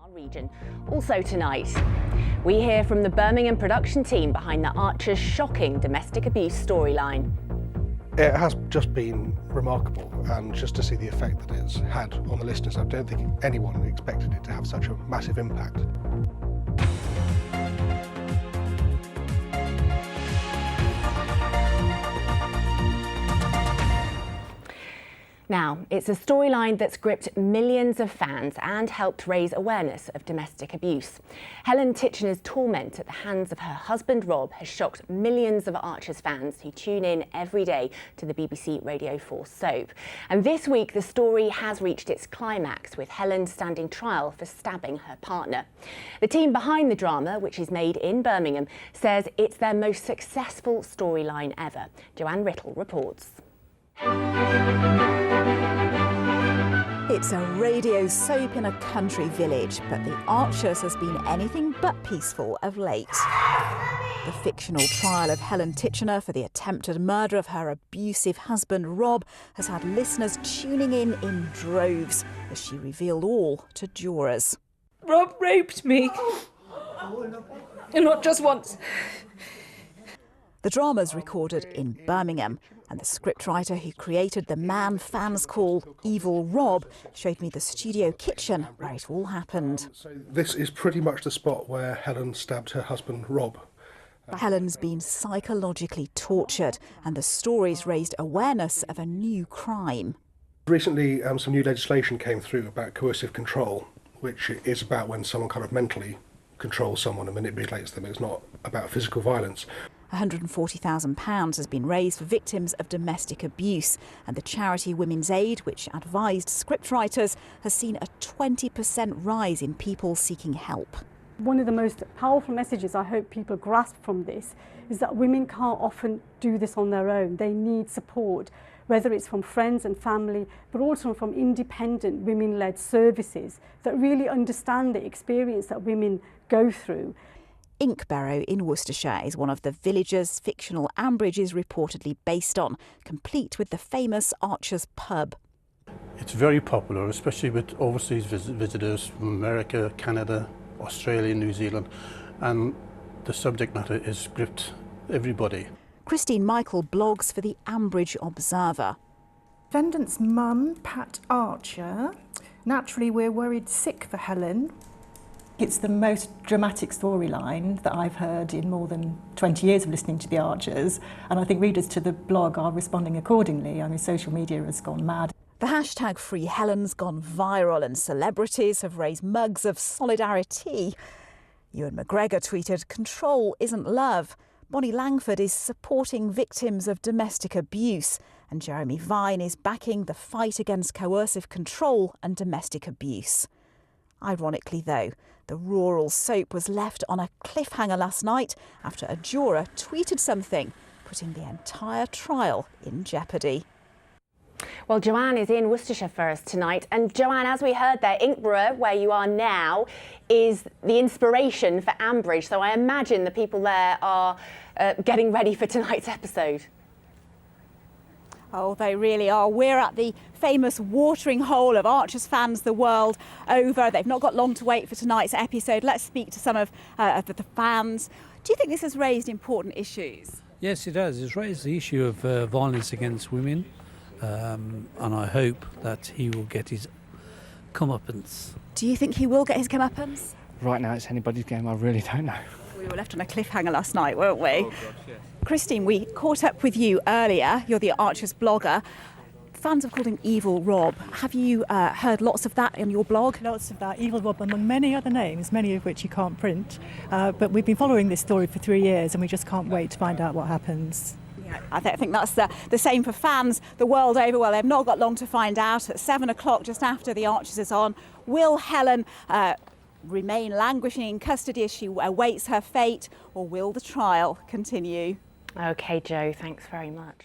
our region. Also tonight, we hear from the Birmingham production team behind the Archers' shocking domestic abuse storyline. It has just been remarkable, and just to see the effect that it's had on the listeners, I don't think anyone expected it to have such a massive impact. Now, it's a storyline that's gripped millions of fans and helped raise awareness of domestic abuse. Helen Titchener's torment at the hands of her husband Rob has shocked millions of Archers fans who tune in every day to the BBC Radio 4 soap. And this week, the story has reached its climax, with Helen standing trial for stabbing her partner. The team behind the drama, which is made in Birmingham, says it's their most successful storyline ever. Joanne Riddle reports. It's a radio soap in a country village, but the Archers has been anything but peaceful of late. The fictional trial of Helen Titchener for the attempted murder of her abusive husband Rob has had listeners tuning in droves as she revealed all to jurors. Rob raped me, and not just once. The drama's recorded in Birmingham, and the scriptwriter who created the man fans call Evil Rob showed me the studio kitchen where it all happened. So this is pretty much the spot where Helen stabbed her husband Rob. Helen's been psychologically tortured, and the story's raised awareness of a new crime. Recently, some new legislation came through about coercive control, which is about when someone kind of mentally controls someone and manipulates them. It's not about physical violence. £140,000 has been raised for victims of domestic abuse, and the charity Women's Aid, which advised scriptwriters, has seen a 20% rise in people seeking help. One of the most powerful messages I hope people grasp from this is that women can't often do this on their own. They need support, whether it's from friends and family, but also from independent women-led services that really understand the experience that women go through. Inkbarrow in Worcestershire is one of the villages fictional Ambridge is reportedly based on, complete with the famous Archers pub. It's very popular, especially with overseas visitors from America, Canada, Australia, New Zealand, and the subject matter has gripped everybody. Christine Michael blogs for the Ambridge Observer. Defendant's mum, Pat Archer. Naturally, we're worried sick for Helen. It's the most dramatic storyline that I've heard in more than 20 years of listening to the Archers, and I think readers to the blog are responding accordingly. I mean, social media has gone mad. The hashtag Free Helen's gone viral, and celebrities have raised mugs of solidarity. Ewan McGregor tweeted, "Control isn't love." Bonnie Langford is supporting victims of domestic abuse, and Jeremy Vine is backing the fight against coercive control and domestic abuse. Ironically, though, the rural soap was left on a cliffhanger last night after a juror tweeted something, putting the entire trial in jeopardy. Well, Joanne is in Worcestershire for us tonight. And Joanne, as we heard there, Inkbarrow, where you are now, is the inspiration for Ambridge. So I imagine the people there are getting ready for tonight's episode. Oh, they really are. We're at the famous watering hole of Archers fans the world over. They've not got long to wait for tonight's episode. Let's speak to some of the fans. Do you think this has raised important issues? Yes, it has. It's raised the issue of violence against women, and I hope that he will get his comeuppance. Do you think he will get his comeuppance? Right now it's anybody's game, I really don't know. We were left on a cliffhanger last night, weren't we? Oh, gosh, yes. Christine, we caught up with you earlier. You're the Archers blogger. Fans have called him Evil Rob. Have you heard lots of that in your blog? Lots of that. Evil Rob, among many other names, many of which you can't print. But we've been following this story for 3 years, and we just can't wait to find out what happens. Yeah, I think that's the same for fans the world over. Well, they've not got long to find out. At 7 o'clock, just after the Archers is on, will Helen remain languishing in custody as she awaits her fate, or will the trial continue? OK, Jo, thanks very much.